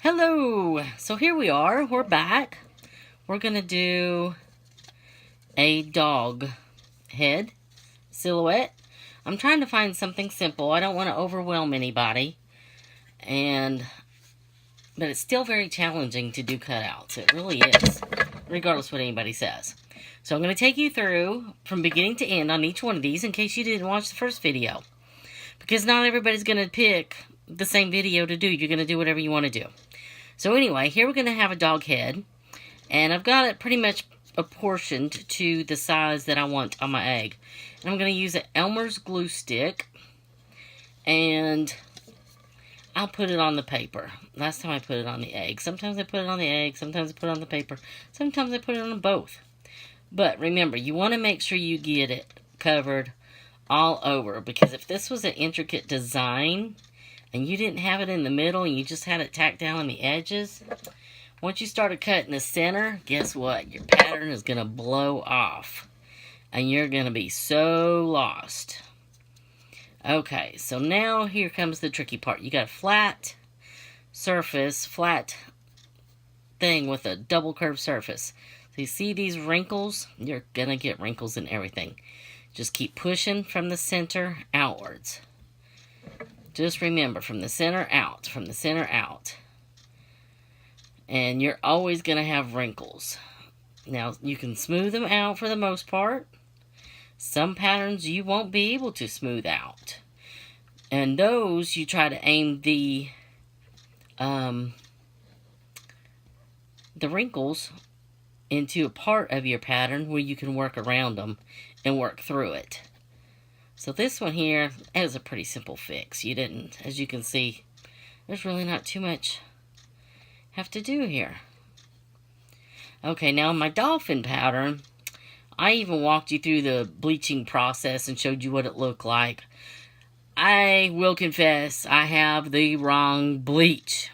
Hello! So here we are. We're back. We're going to do a dog head silhouette. I'm trying to find something simple. I don't want to overwhelm anybody. But it's still very challenging to do cutouts. It really is, regardless what anybody says. So I'm going to take you through from beginning to end on each one of these in case you didn't watch the first video. Because not everybody's going to pick the same video to do. You're going to do whatever you want to do. So anyway, here we're going to have a dog head. And I've got it pretty much apportioned to the size that I want on my egg. And I'm going to use an Elmer's glue stick. And I'll put it on the paper. Last time I put it on the egg. Sometimes I put it on the egg. Sometimes I put it on the paper. Sometimes I put it on both. But remember, you want to make sure you get it covered all over. Because if this was an intricate design and you didn't have it in the middle and you just had it tacked down on the edges, once you started cutting the center, guess what? Your pattern is going to blow off. And you're going to be so lost. Okay, so now here comes the tricky part. You got a flat surface, flat thing with a double curved surface. So you see these wrinkles? You're going to get wrinkles in everything. Just keep pushing from the center outwards. Just remember, from the center out, from the center out. And you're always going to have wrinkles. Now, you can smooth them out for the most part. Some patterns you won't be able to smooth out. And those, you try to aim the wrinkles into a part of your pattern where you can work around them and work through it. So this one here is a pretty simple fix. You didn't, as you can see, there's really not too much have to do here. Okay, now my dolphin pattern, I even walked you through the bleaching process and showed you what it looked like. I will confess, I have the wrong bleach.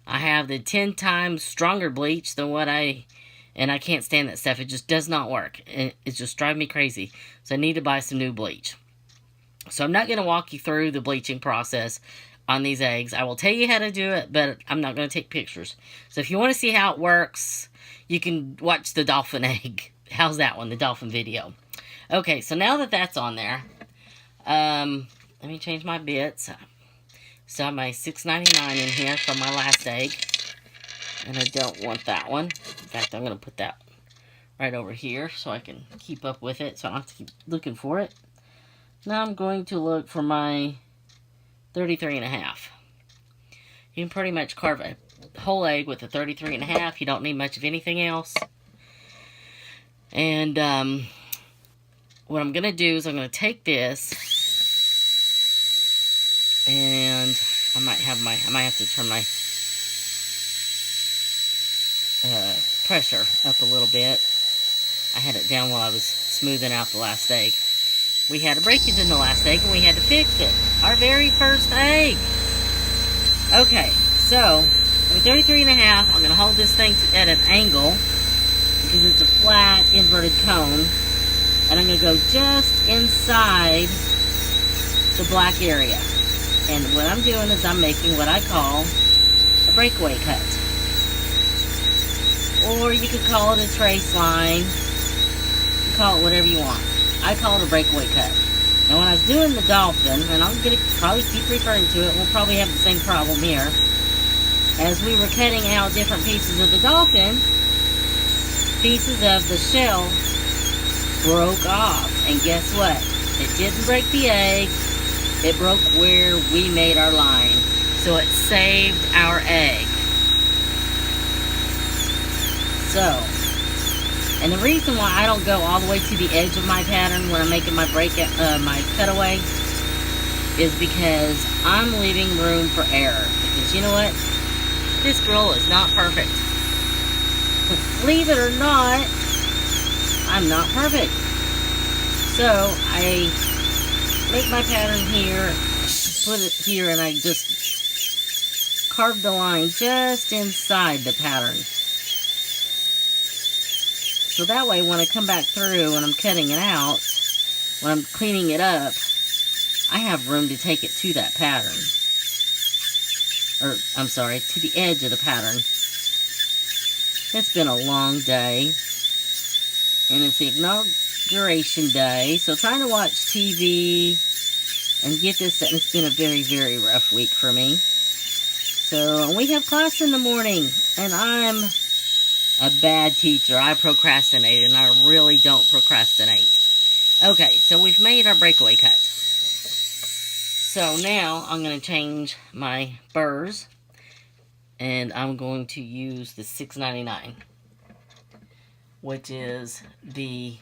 I have the 10 times stronger bleach than what and I can't stand that stuff. It just does not work. It just drives me crazy. So I need to buy some new bleach. So I'm not going to walk you through the bleaching process on these eggs. I will tell you how to do it, but I'm not going to take pictures. So if you want to see how it works, you can watch the dolphin egg. How's that one? The dolphin video. Okay, so now that that's on there, let me change my bits. So I have my $6.99 in here from my last egg. And I don't want that one. In fact, I'm going to put that right over here so I can keep up with it. So I don't have to keep looking for it. Now I'm going to look for my 33.5. You can pretty much carve a whole egg with a 33.5. You don't need much of anything else. And what I'm going to do is I'm going to take this, and I might have to turn my pressure up a little bit. I had it down while I was smoothing out the last egg. We had a breakage in the last egg and we had to fix it. Our very first egg. Okay, so I'm 33.5. I'm going to hold this thing at an angle because it's a flat inverted cone. And I'm going to go just inside the black area. And what I'm doing is I'm making what I call a breakaway cut. Or you could call it a trace line. You can call it whatever you want. I call it a breakaway cut. Now when I was doing the dolphin, and I'm going to probably keep referring to it, we'll probably have the same problem here. As we were cutting out different pieces of the dolphin, pieces of the shell broke off. And guess what? It didn't break the egg. It broke where we made our line. So it saved our egg. So, and the reason why I don't go all the way to the edge of my pattern when I'm making my my cutaway is because I'm leaving room for error. Because you know what? This girl is not perfect. Believe it or not, I'm not perfect. So I make my pattern here, put it here, and I just carve the line just inside the pattern. So that way, when I come back through and I'm cutting it out, when I'm cleaning it up, I have room to take it to that pattern. or I'm sorry, to the edge of the pattern. It's been a long day, and it's the inauguration day, so trying to watch TV and get this done. It's been a very, very rough week for me. So we have class in the morning, and I'm a bad teacher. I procrastinate, and I really don't procrastinate. Okay, so we've made our breakaway cut. So now I'm going to change my burrs, and I'm going to use the $6.99, which is the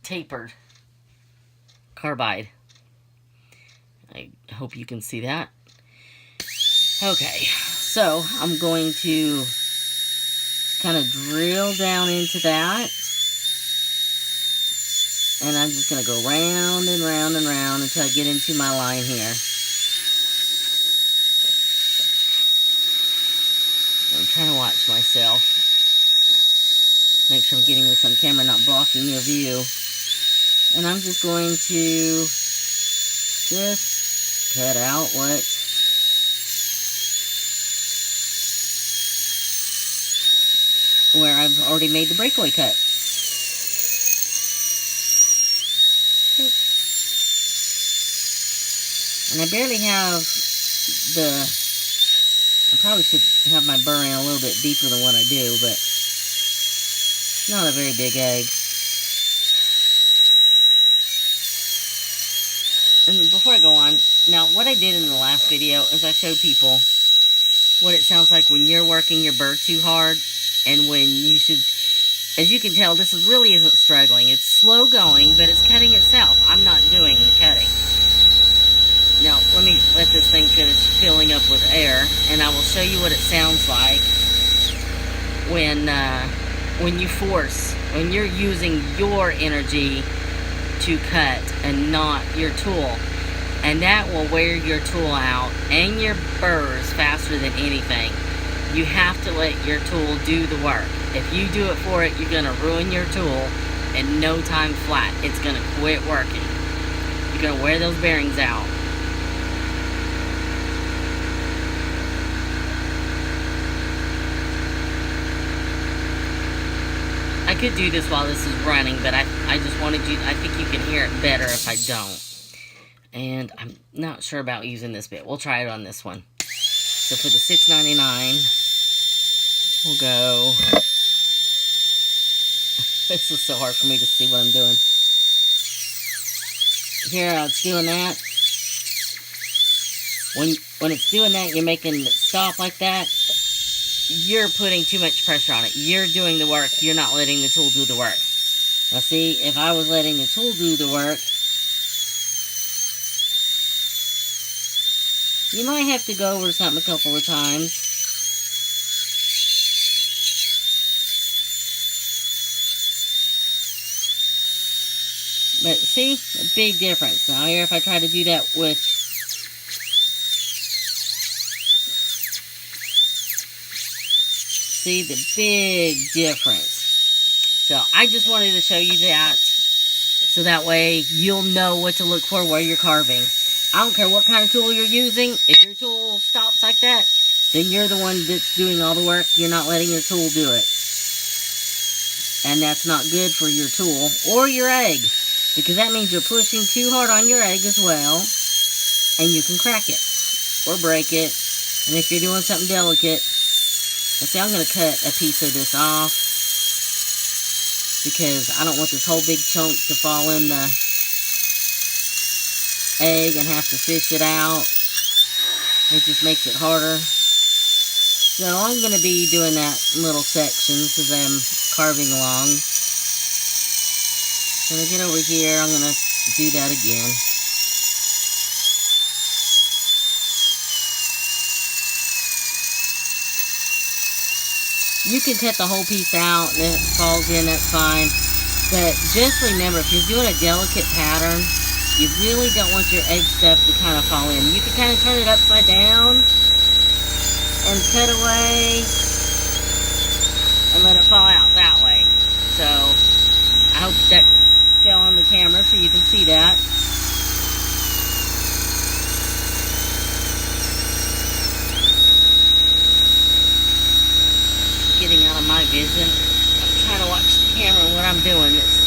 tapered carbide. I hope you can see that. Okay, so I'm going to kind of drill down into that, and I'm just going to go round and round and round until I get into my line here. I'm trying to watch myself, make sure I'm getting this on camera, not blocking your view. And I'm just going to just cut out where I've already made the breakaway cut. And I barely have I probably should have my burr in a little bit deeper than what I do, but not a very big egg. And before I go on, now what I did in the last video is I showed people what it sounds like when you're working your burr too hard, and when you should, as you can tell, this really isn't struggling. It's slow going, but it's cutting itself. I'm not doing the cutting. Now, let me let this thing finish filling up with air, and I will show you what it sounds like when you force, when you're using your energy to cut and not your tool. And that will wear your tool out and your burrs faster than anything. You have to let your tool do the work. If you do it for it, you're going to ruin your tool in no time flat. It's going to quit working. You're going to wear those bearings out. I could do this while this is running, but I just wanted you, I think you can hear it better if I don't. And I'm not sure about using this bit. We'll try it on this one. So for the $6.99, we'll go. This is so hard for me to see what I'm doing. Here, it's doing that. When it's doing that, you're making it stop like that. You're putting too much pressure on it. You're doing the work. You're not letting the tool do the work. Now see, if I was letting the tool do the work, you might have to go over something a couple of times. But see, a big difference. Now here, if I try to do that with, see the big difference. So I just wanted to show you that, so that way you'll know what to look for where you're carving. I don't care what kind of tool you're using. If your tool stops like that, then you're the one that's doing all the work. You're not letting your tool do it. And that's not good for your tool or your egg, because that means you're pushing too hard on your egg as well, and you can crack it or break it. And if you're doing something delicate, let's see, I'm going to cut a piece of this off, because I don't want this whole big chunk to fall in the egg and have to fish it out. It just makes it harder. So I'm going to be doing that in little sections as I'm carving along. When I get over here, I'm going to do that again. You can cut the whole piece out and if it falls in, that's fine. But just remember, if you're doing a delicate pattern, you really don't want your egg stuff to kind of fall in. You can kind of turn it upside down and cut away and let it fall out that way. So I hope that fell on the camera so you can see that. vision. I'm trying to watch the camera when I'm doing this.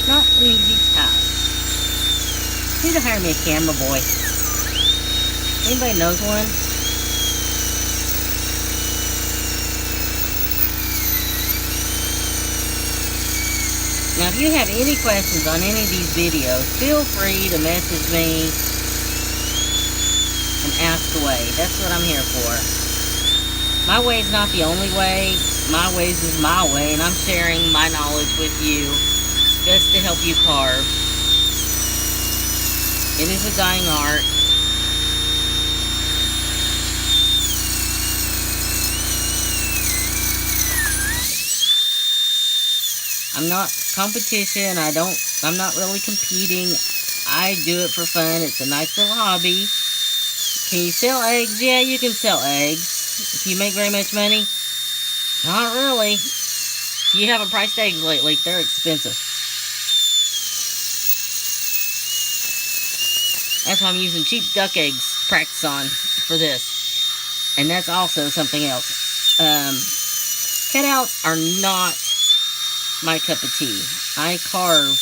Not an easy task. Need to hire me a camera boy. Anybody knows one? Now, if you have any questions on any of these videos, feel free to message me and ask away. That's what I'm here for. My way is not the only way. My ways is my way, and I'm sharing my knowledge with you just to help you carve. It is a dying art. I'm not competition. I'm not really competing. I do it for fun. It's a nice little hobby. Can you sell eggs? Yeah, you can sell eggs. If you make very much money? Not really. You haven't priced eggs lately. They're expensive. That's why I'm using cheap duck eggs to practice on for this. And that's also something else. Cutouts are not my cup of tea. I carve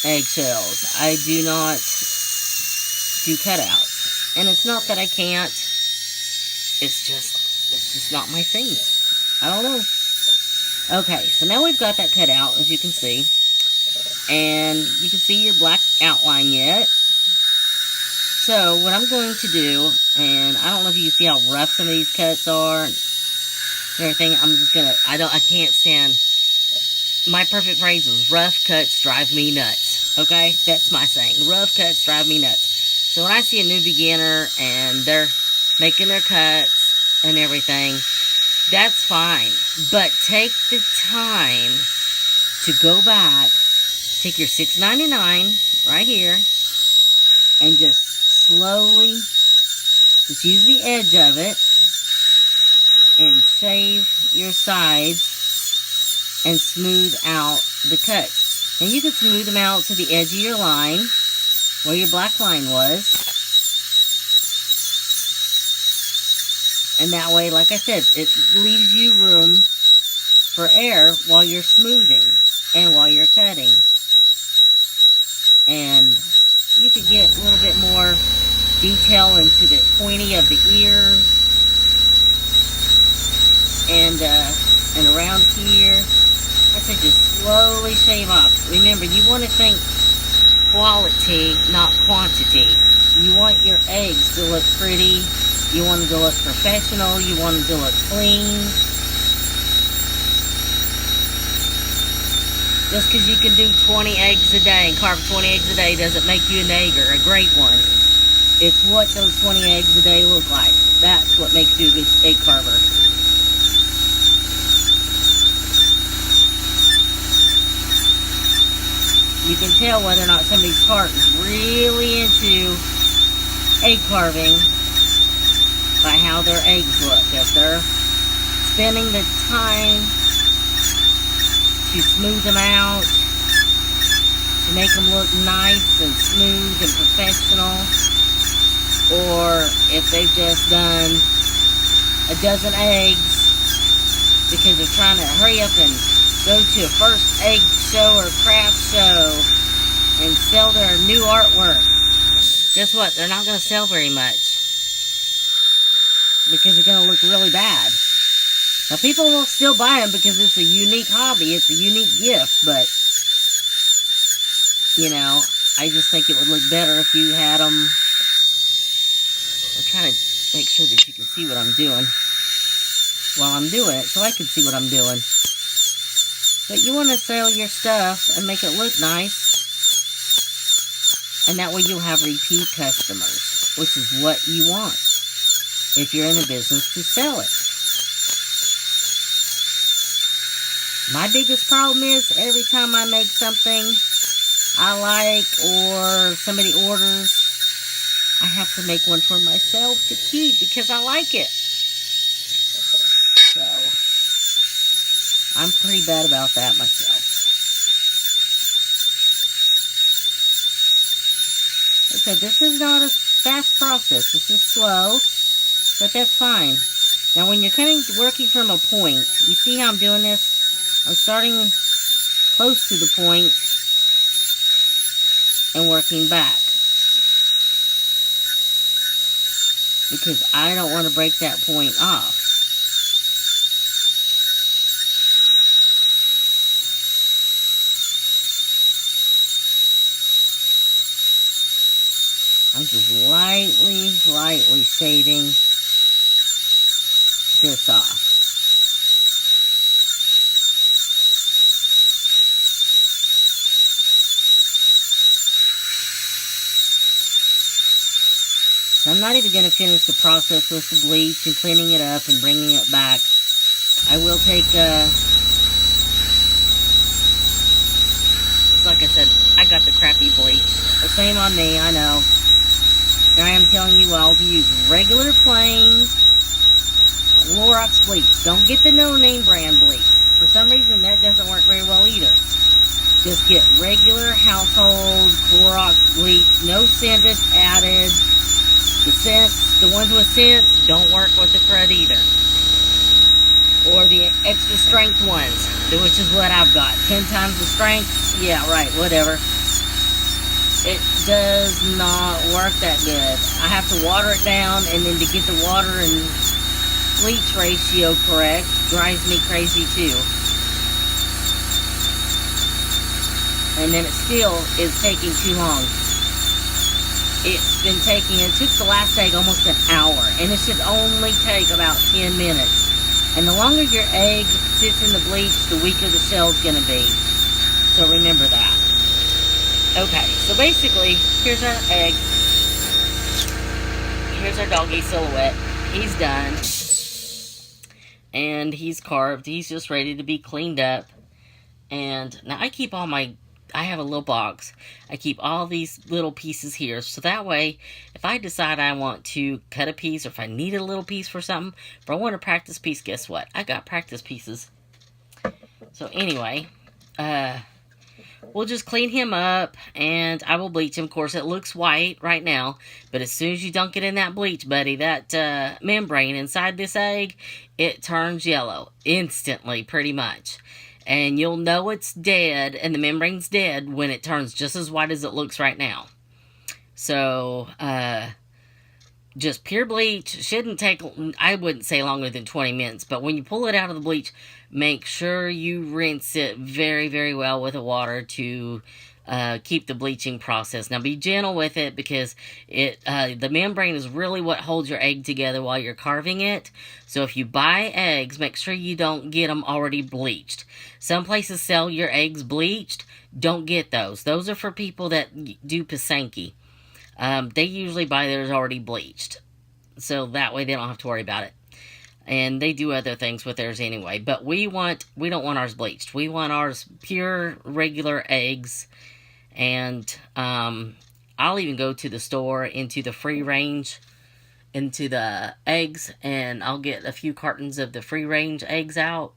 eggshells. I do not do cutouts. And it's not that I can't. It's just not my thing. I don't know. Okay, so now we've got that cut out, as you can see. And you can see your black outline yet. So what I'm going to do, and I don't know if you can see how rough some of these cuts are and everything. I'm just gonna, I can't stand, my perfect phrase is rough cuts drive me nuts. Okay, that's my saying. Rough cuts drive me nuts. So when I see a new beginner and they're making their cuts and everything, that's fine. But take the time to go back, take your $6.99 right here, and just slowly, just use the edge of it, and shave your sides and smooth out the cuts. And you can smooth them out to the edge of your line, where your black line was. And that way, like I said, it leaves you room for air while you're smoothing and while you're cutting. And you could get a little bit more detail into the pointy of the ears and around here. I said just slowly shave off. Remember, you want to think quality, not quantity. You want your eggs to look pretty. You want them to look professional. You want them to look clean. Just because you can do 20 eggs a day and carve 20 eggs a day doesn't make you an egger, a great one. It's what those 20 eggs a day look like. That's what makes you a good egg carver. You can tell whether or not somebody's heart is really into egg carving by how their eggs look. If they're spending the time to smooth them out, to make them look nice and smooth and professional, or if they've just done a dozen eggs because they're trying to hurry up and go to a first egg show or craft show and sell their new artwork. Guess what? They're not going to sell very much because they're going to look really bad. Now, people will still buy them because it's a unique hobby. It's a unique gift, but, you know, I just think it would look better if you had them. I'm trying to make sure that you can see what I'm doing while I'm doing it, so I can see what I'm doing. But you want to sell your stuff and make it look nice. And that way you'll have repeat customers, which is what you want if you're in a business to sell it. My biggest problem is every time I make something I like or somebody orders, I have to make one for myself to keep because I like it. So, I'm pretty bad about that myself. Like I said, this is not a fast process. This is slow, but that's fine. Now when you're working from a point, you see how I'm doing this? I'm starting close to the point and working back. Because I don't want to break that point off. I'm just lightly shaving this off. I'm not even going to finish the process with the bleach and cleaning it up and bringing it back. I will take, like I said, I got the crappy bleach. The same on me, I know. And I am telling you all to use regular plain Clorox bleach. Don't get the no-name brand bleach. For some reason, that doesn't work very well either. Just get regular household Clorox bleach. No scented added. The scents, the ones with scents, don't work with the crud either. Or the extra strength ones, which is what I've got. 10 times the strength, yeah, right, whatever. It does not work that good. I have to water it down, and then to get the water and bleach ratio correct drives me crazy too. And then it still is taking too long. It took the last egg almost an hour, and it should only take about 10 minutes. And the longer your egg sits in the bleach, the weaker the shell's gonna be. So remember that. Okay, so basically, here's our egg. Here's our doggy Silhouette. He's done. And he's carved. He's just ready to be cleaned up. And now I have a little box. I keep all these little pieces here. So that way, if I decide I want to cut a piece, or if I need a little piece for something, if I want a practice piece, guess what? I got practice pieces. So anyway, we'll just clean him up, and I will bleach him. Of course, it looks white right now, but as soon as you dunk it in that bleach, buddy, that membrane inside this egg, it turns yellow instantly, pretty much. And you'll know it's dead, and the membrane's dead, when it turns just as white as it looks right now. So, just pure bleach. Shouldn't take, I wouldn't say longer than 20 minutes. But when you pull it out of the bleach, make sure you rinse it very, very well with the water to keep the bleaching process. Now, be gentle with it, because the membrane is really what holds your egg together while you're carving it. So if you buy eggs, make sure you don't get them already bleached. Some places sell your eggs bleached. Don't get those. Those are for people that do Pasanki. They usually buy theirs already bleached. So that way they don't have to worry about it. And they do other things with theirs anyway. But we don't want ours bleached. We want ours pure, regular eggs. And I'll even go to the store, into the free range, into the eggs, and I'll get a few cartons of the free range eggs out.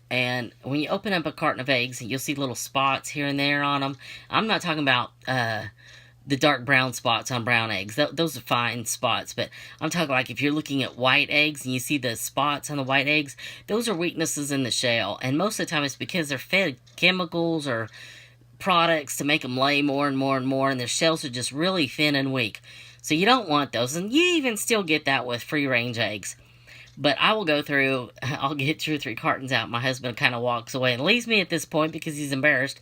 And when you open up a carton of eggs, you'll see little spots here and there on them. I'm not talking about the dark brown spots on brown eggs. Those are fine spots, but I'm talking like if you're looking at white eggs and you see the spots on the white eggs, those are weaknesses in the shell. And most of the time it's because they're fed chemicals or products to make them lay more and more and more, and their shells are just really thin and weak. So you don't want those, and you even still get that with free-range eggs. But I will go through, I'll get 2 or 3 cartons out. My husband kind of walks away and leaves me at this point because he's embarrassed.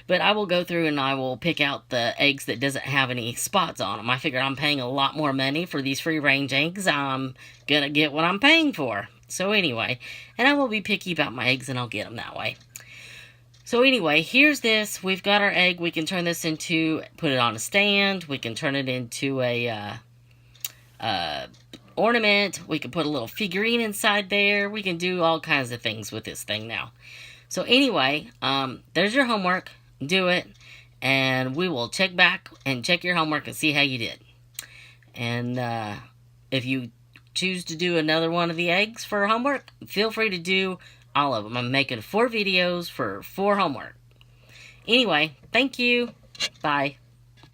But I will go through and I will pick out the eggs that doesn't have any spots on them. I figure I'm paying a lot more money for these free-range eggs. I'm going to get what I'm paying for. So anyway, and I will be picky about my eggs, and I'll get them that way. So anyway, here's this. We've got our egg. We can turn this into, put it on a stand. We can turn it into a ornament. We can put a little figurine inside there. We can do all kinds of things with this thing now. So anyway, there's your homework. Do it. And we will check back and check your homework and see how you did. And if you choose to do another one of the eggs for homework, feel free to do all of them. I'm making 4 videos for 4 homework. Anyway, thank you. Bye.